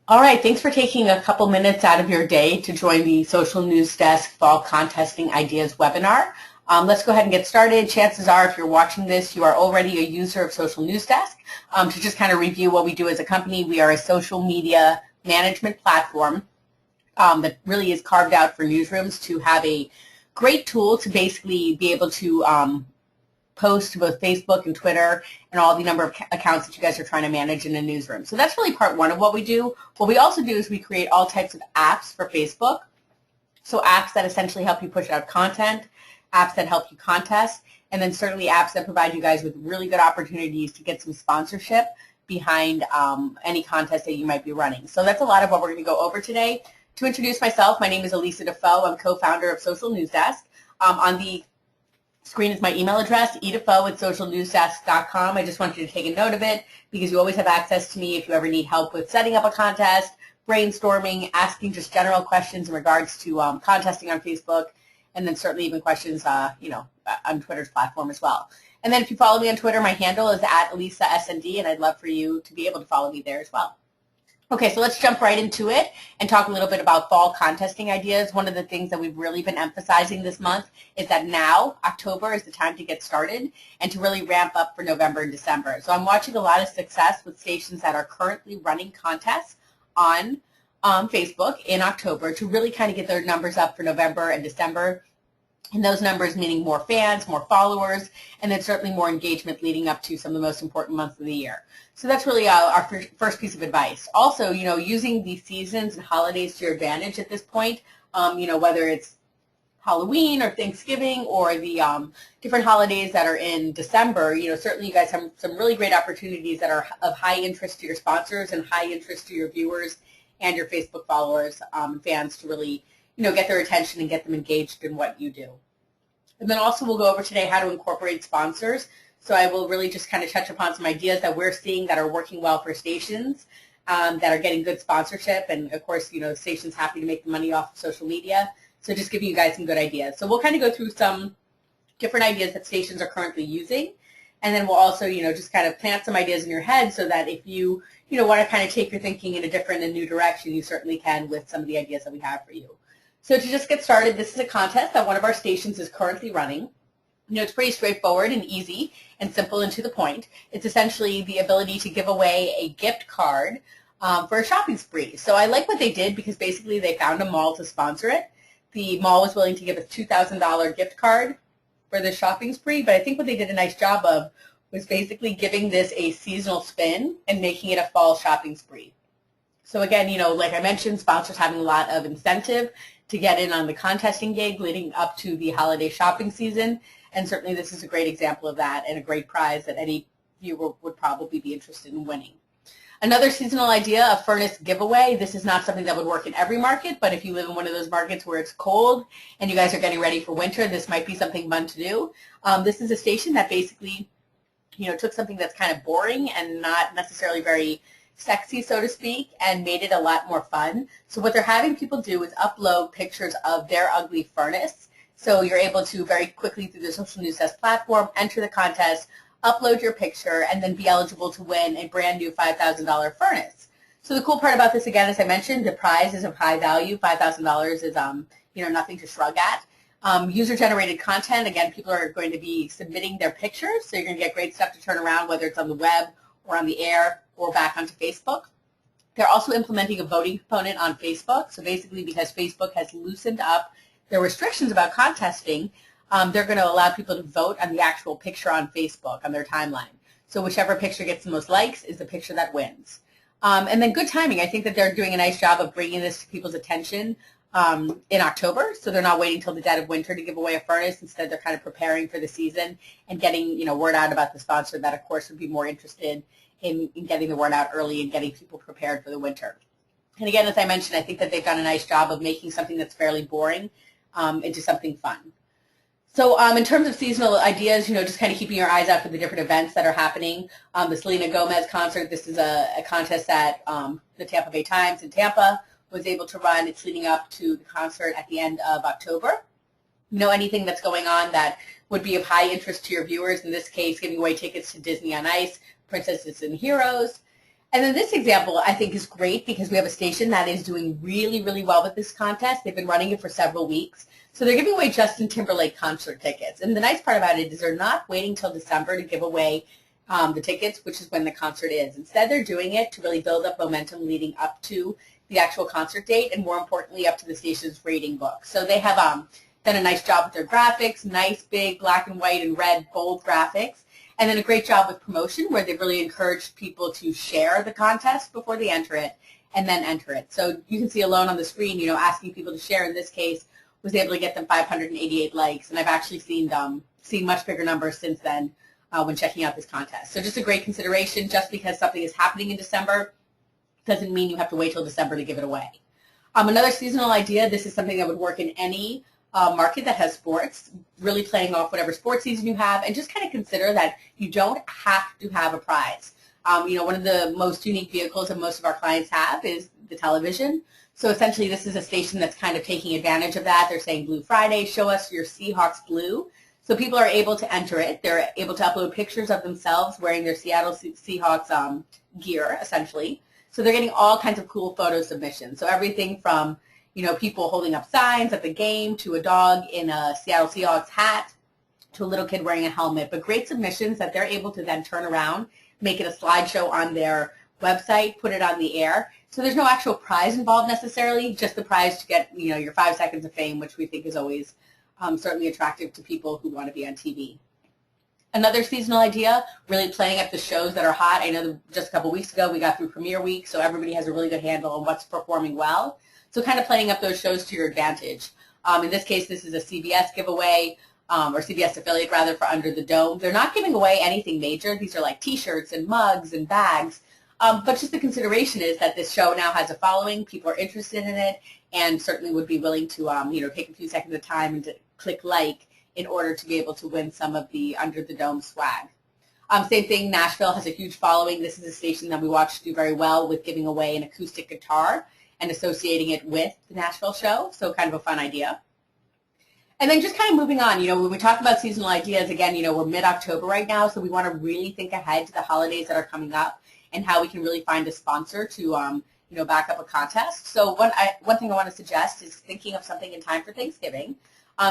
All right, thanks for taking a couple minutes out of your day to join the Social News Desk Fall Contesting Ideas webinar. Let's go ahead and get started. Chances are, if you're watching this, you are already a user of Social News Desk. To just kind of review what we do as a company, we are a social media management platform that really is carved out for newsrooms to have a great tool to basically be able to post to both Facebook and Twitter and all the number of accounts that you guys are trying to manage in a newsroom. So that's really part one of what we do. What we also do is we create all types of apps for Facebook. So apps that essentially help you push out content, apps that help you contest, and then certainly apps that provide you guys with really good opportunities to get some sponsorship behind any contest that you might be running. So that's a lot of what we're going to go over today. To introduce myself, my name is Elisa Defoe. I'm co-founder of Social News Desk. On the screen is my email address, edefoe@socialnewsdesk.com. I just want you to take a note of it because you always have access to me if you ever need help with setting up a contest, brainstorming, asking just general questions in regards to contesting on Facebook, and then certainly even questions, on Twitter's platform as well. And then if you follow me on Twitter, my handle is @ElisaSND, and I'd love for you to be able to follow me there as well. Okay, so let's jump right into it and talk a little bit about fall contesting ideas. One of the things that we've really been emphasizing this month is that now, October, is the time to get started and to really ramp up for November and December. So I'm watching a lot of success with stations that are currently running contests on Facebook in October to really kind of get their numbers up for November and December. And those numbers meaning more fans, more followers, and then certainly more engagement leading up to some of the most important months of the year. So that's really our first piece of advice. Also, using the seasons and holidays to your advantage at this point, whether it's Halloween or Thanksgiving or the different holidays that are in December, certainly you guys have some really great opportunities that are of high interest to your sponsors and high interest to your viewers and your Facebook followers, fans to really get their attention and get them engaged in what you do. And then also we'll go over today how to incorporate sponsors. So I will really just kind of touch upon some ideas that we're seeing that are working well for stations that are getting good sponsorship. And of course, stations happy to make the money off of social media. So just giving you guys some good ideas. So we'll kind of go through some different ideas that stations are currently using. And then we'll also, just kind of plant some ideas in your head so that if you, want to kind of take your thinking in a different and new direction, you certainly can with some of the ideas that we have for you. So to just get started, this is a contest that one of our stations is currently running. It's pretty straightforward and easy and simple and to the point. It's essentially the ability to give away a gift card for a shopping spree. So I like what they did because basically they found a mall to sponsor it. The mall was willing to give a $2,000 gift card for the shopping spree, but I think what they did a nice job of was basically giving this a seasonal spin and making it a fall shopping spree. So again, like I mentioned, sponsors having a lot of incentive to get in on the contesting gig leading up to the holiday shopping season. And certainly this is a great example of that and a great prize that any viewer would probably be interested in winning. Another seasonal idea, a furnace giveaway. This is not something that would work in every market, but if you live in one of those markets where it's cold and you guys are getting ready for winter, this might be something fun to do. This is a station that basically, took something that's kind of boring and not necessarily very sexy, so to speak, and made it a lot more fun. So what they're having people do is upload pictures of their ugly furnace. So you're able to very quickly through the Social News Desk platform, enter the contest, upload your picture, and then be eligible to win a brand new $5,000 furnace. So the cool part about this, again, as I mentioned, the prize is of high value. $5,000 is, nothing to shrug at. User-generated content, again, people are going to be submitting their pictures, so you're going to get great stuff to turn around, whether it's on the web or on the air or back onto Facebook. They're also implementing a voting component on Facebook. So basically because Facebook has loosened up their restrictions about contesting, they're going to allow people to vote on the actual picture on Facebook, on their timeline. So whichever picture gets the most likes is the picture that wins. And then good timing. I think that they're doing a nice job of bringing this to people's attention in October. So they're not waiting until the dead of winter to give away a furnace. Instead, they're kind of preparing for the season and getting, word out about the sponsor that, of course, would be more interested in getting the word out early and getting people prepared for the winter. And again, as I mentioned, I think that they've done a nice job of making something that's fairly boring into something fun. So in terms of seasonal ideas, just kind of keeping your eyes out for the different events that are happening. The Selena Gomez concert, this is a contest that the Tampa Bay Times in Tampa was able to run. It's leading up to the concert at the end of October. Anything that's going on that would be of high interest to your viewers, in this case, giving away tickets to Disney on Ice, Princesses and Heroes, And then this example I think is great because we have a station that is doing really, really well with this contest. They've been running it for several weeks. So they're giving away Justin Timberlake concert tickets. And the nice part about it is they're not waiting till December to give away the tickets, which is when the concert is. Instead, they're doing it to really build up momentum leading up to the actual concert date and, more importantly, up to the station's rating book. So they have done a nice job with their graphics, nice big black and white and red bold graphics, and then a great job with promotion where they've really encouraged people to share the contest before they enter it and then enter it. So you can see alone on the screen, asking people to share in this case was able to get them 588 likes, and I've actually seen much bigger numbers since then when checking out this contest. So just a great consideration. Just because something is happening in December doesn't mean you have to wait till December to give it away. Another seasonal idea, this is something that would work in any market that has sports, really playing off whatever sports season you have, and just kind of consider that you don't have to have a prize. One of the most unique vehicles that most of our clients have is the television. So essentially this is a station that's kind of taking advantage of that. They're saying Blue Friday, show us your Seahawks blue. So people are able to enter it. They're able to upload pictures of themselves wearing their Seattle Seahawks gear, essentially. So they're getting all kinds of cool photo submissions. So everything from people holding up signs at the game, to a dog in a Seattle Seahawks hat, to a little kid wearing a helmet. But great submissions that they're able to then turn around, make it a slideshow on their website, put it on the air. So there's no actual prize involved necessarily, just the prize to get your 5 seconds of fame, which we think is always certainly attractive to people who want to be on TV. Another seasonal idea, really playing up the shows that are hot. I know that just a couple weeks ago we got through Premiere Week, so everybody has a really good handle on what's performing well. So kind of playing up those shows to your advantage. In this case, this is a CBS giveaway, or CBS affiliate rather, for Under the Dome. They're not giving away anything major. These are like T-shirts and mugs and bags. But just the consideration is that this show now has a following. People are interested in it and certainly would be willing to take a few seconds of time and to click like in order to be able to win some of the Under the Dome swag. Same thing, Nashville has a huge following. This is a station that we watch do very well with giving away an acoustic guitar and associating it with the Nashville show, so kind of a fun idea. And then just kind of moving on, when we talk about seasonal ideas, again, we're mid-October right now, so we want to really think ahead to the holidays that are coming up and how we can really find a sponsor to, back up a contest. So one thing I want to suggest is thinking of something in time for Thanksgiving.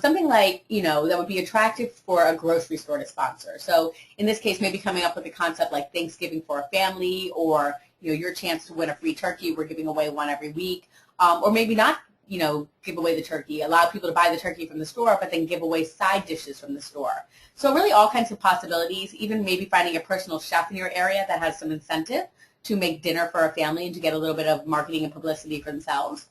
Something like, that would be attractive for a grocery store to sponsor. So in this case, maybe coming up with a concept like Thanksgiving for a family, or, your chance to win a free turkey. We're giving away one every week. Or maybe not, give away the turkey. Allow people to buy the turkey from the store, but then give away side dishes from the store. So really all kinds of possibilities, even maybe finding a personal chef in your area that has some incentive to make dinner for a family and to get a little bit of marketing and publicity for themselves.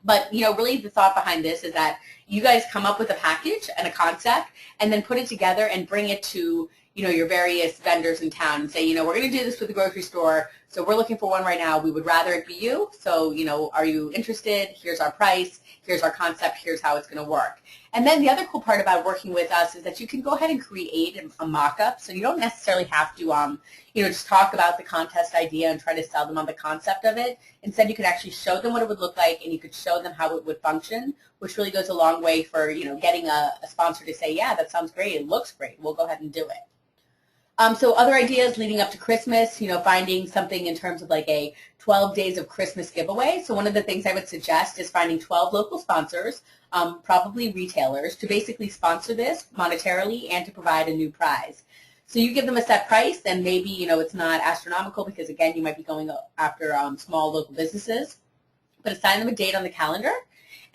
But, really the thought behind this is that you guys come up with a package and a concept and then put it together and bring it to, your various vendors in town and say, we're going to do this with the grocery store, so we're looking for one right now. We would rather it be you. So, are you interested? Here's our price. Here's our concept. Here's how it's going to work. And then the other cool part about working with us is that you can go ahead and create a mock-up. So you don't necessarily have to, just talk about the contest idea and try to sell them on the concept of it. Instead, you could actually show them what it would look like, and you could show them how it would function, which really goes a long way for, getting a sponsor to say, yeah, that sounds great. It looks great. We'll go ahead and do it. So other ideas leading up to Christmas, finding something in terms of like a 12 days of Christmas giveaway. So one of the things I would suggest is finding 12 local sponsors, probably retailers, to basically sponsor this monetarily and to provide a new prize. So you give them a set price, and maybe, it's not astronomical because, again, you might be going after small local businesses, but assign them a date on the calendar.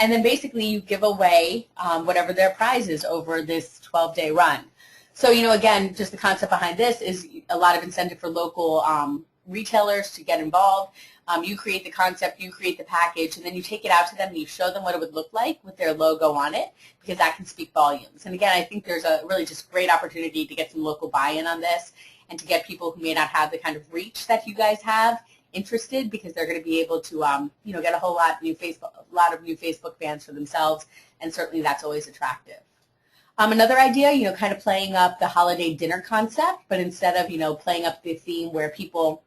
And then basically you give away whatever their prize is over this 12-day run. So, again, just the concept behind this is a lot of incentive for local retailers to get involved. You create the concept, you create the package, and then you take it out to them and you show them what it would look like with their logo on it, because that can speak volumes. And again, I think there's a really just great opportunity to get some local buy-in on this and to get people who may not have the kind of reach that you guys have interested, because they're going to be able to, get a whole lot of new Facebook fans for themselves, and certainly that's always attractive. Another idea, kind of playing up the holiday dinner concept, but instead of, playing up the theme where people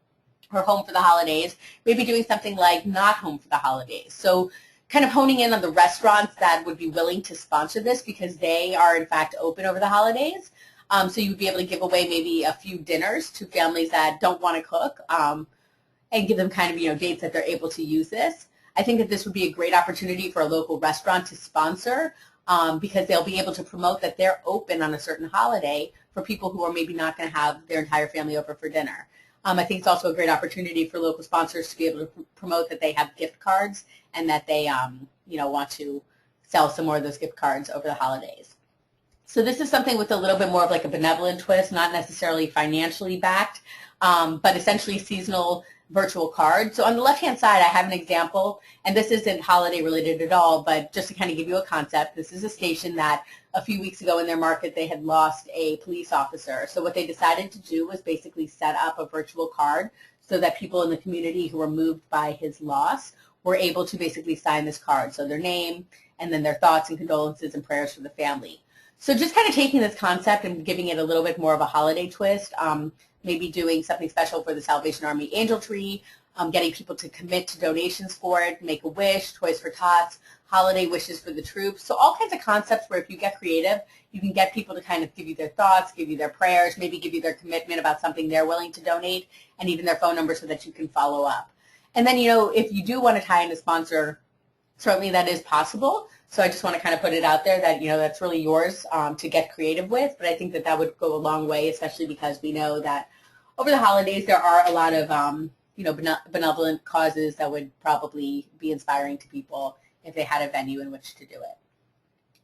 are home for the holidays, maybe doing something like not home for the holidays. So kind of honing in on the restaurants that would be willing to sponsor this, because they are, in fact, open over the holidays. So you would be able to give away maybe a few dinners to families that don't want to cook, and give them kind of, dates that they're able to use this. I think that this would be a great opportunity for a local restaurant to sponsor because they'll be able to promote that they're open on a certain holiday for people who are maybe not going to have their entire family over for dinner. I think it's also a great opportunity for local sponsors to be able to promote that they have gift cards and that they, want to sell some more of those gift cards over the holidays. So this is something with a little bit more of like a benevolent twist, not necessarily financially backed, but essentially seasonal virtual cards. So on the left-hand side, I have an example, and this isn't holiday related at all, but just to kind of give you a concept, this is a station that a few weeks ago in their market, they had lost a police officer. So what they decided to do was basically set up a virtual card so that people in the community who were moved by his loss were able to basically sign this card. So their name and then their thoughts and condolences and prayers for the family. So just kind of taking this concept and giving it a little bit more of a holiday twist, maybe doing something special for the Salvation Army Angel Tree, getting people to commit to donations for it, make a wish, Toys for Tots, holiday wishes for the troops. So all kinds of concepts where if you get creative, you can get people to kind of give you their thoughts, give you their prayers, maybe give you their commitment about something they're willing to donate, and even their phone number so that you can follow up. And then, if you do want to tie in a sponsor, certainly that is possible. So I just want to kind of put it out there that, that's really yours to get creative with. But I think that that would go a long way, especially because we know that over the holidays there are a lot of, benevolent causes that would probably be inspiring to people if they had a venue in which to do it.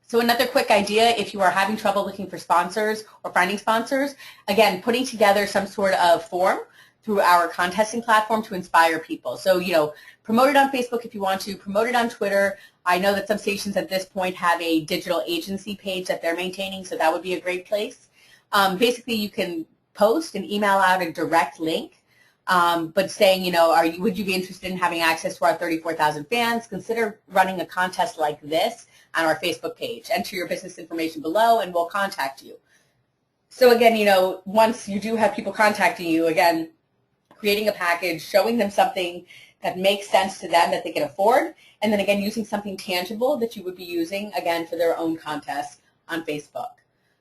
So another quick idea, if you are having trouble looking for sponsors or finding sponsors, again, putting together some sort of form through our contesting platform to inspire people. So, promote it on Facebook if you want to, promote it on Twitter. I know that some stations at this point have a digital agency page that they're maintaining, so that would be a great place. Basically, you can post and email out a direct link, but saying, would you be interested in having access to our 34,000 fans? Consider running a contest like this on our Facebook page. Enter your business information below, and we'll contact you. So again, once you do have people contacting you, again, creating a package, showing them something that makes sense to them that they can afford, and then again using something tangible that you would be using again for their own contests on Facebook.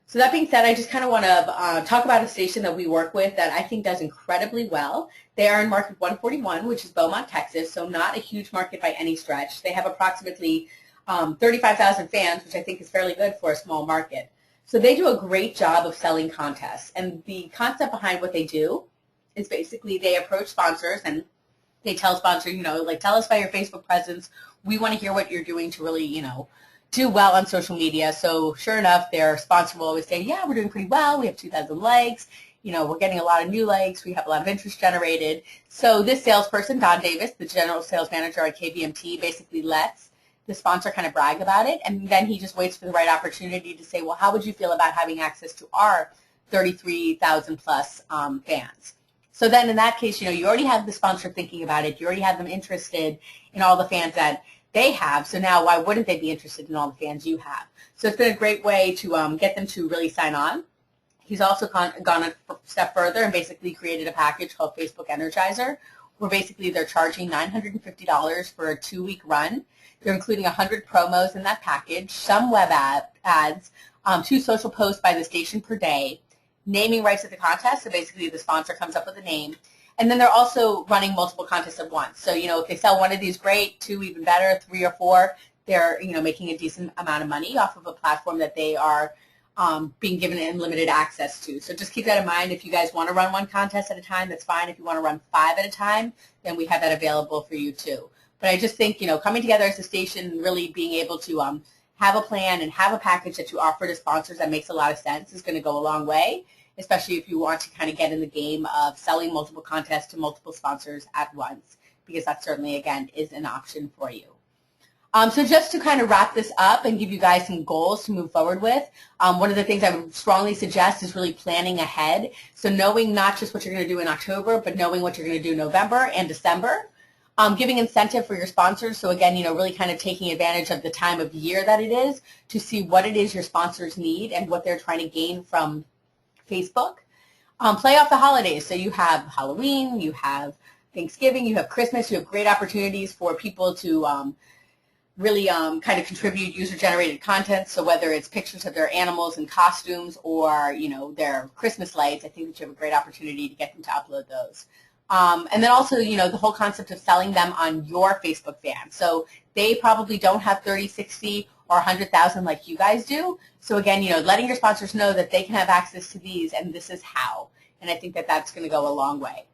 So that being said, I just kind of want to talk about a station that we work with that I think does incredibly well. They are in market 141, which is Beaumont, Texas, so not a huge market by any stretch. They have approximately 35,000 fans, which I think is fairly good for a small market. So they do a great job of selling contests, and the concept behind what they do is basically they approach sponsors and they tell sponsors, tell us about your Facebook presence. We want to hear what you're doing to really, do well on social media. So sure enough, their sponsor will always say, yeah, we're doing pretty well. We have 2,000 likes. We're getting a lot of new likes. We have a lot of interest generated. So this salesperson, Don Davis, the general sales manager at KVMT, basically lets the sponsor kind of brag about it. And then he just waits for the right opportunity to say, well, how would you feel about having access to our 33,000 plus fans? So then in that case, you already have the sponsor thinking about it. You already have them interested in all the fans that they have. So now why wouldn't they be interested in all the fans you have? So it's been a great way to get them to really sign on. He's also gone a step further and basically created a package called Facebook Energizer, where basically they're charging $950 for a 2-week run. They're including 100 promos in that package, some web ads, 2 social posts by the station per day, naming rights at the contest, so basically the sponsor comes up with a name, and then they're also running multiple contests at once. So, if they sell one of these, great, 2 even better, 3 or 4, they're, making a decent amount of money off of a platform that they are being given unlimited access to. So just keep that in mind. If you guys want to run 1 contest at a time, that's fine. If you want to run 5 at a time, then we have that available for you too. But I just think, coming together as a station, really being able to have a plan and have a package that you offer to sponsors that makes a lot of sense is going to go a long way, especially if you want to kind of get in the game of selling multiple contests to multiple sponsors at once, because that certainly, again, is an option for you. So just to kind of wrap this up and give you guys some goals to move forward with, one of the things I would strongly suggest is really planning ahead. So knowing not just what you're going to do in October, but knowing what you're going to do in November and December. Giving incentive for your sponsors. So again, really kind of taking advantage of the time of year that it is to see what it is your sponsors need and what they're trying to gain from Facebook. Play off the holidays. So you have Halloween, you have Thanksgiving, you have Christmas, you have great opportunities for people to really kind of contribute user-generated content. So whether it's pictures of their animals and costumes or, their Christmas lights, I think that you have a great opportunity to get them to upload those. And then also, you know, the whole concept of selling them on your Facebook fans. So they probably don't have 30, 60, or 100,000 like you guys do. So again, you know, letting your sponsors know that they can have access to these and this is how. And I think that that's going to go a long way.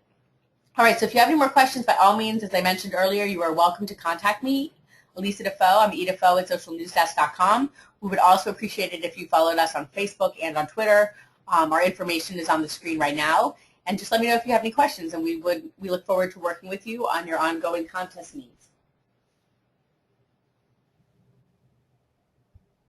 All right, so if you have any more questions, by all means, as I mentioned earlier, you are welcome to contact me, Elisa Defoe. I'm eDefoe at socialnewsdesk.com. We would also appreciate it if you followed us on Facebook and on Twitter. Our information is on the screen right now. And just let me know if you have any questions, and we look forward to working with you on your ongoing contest needs.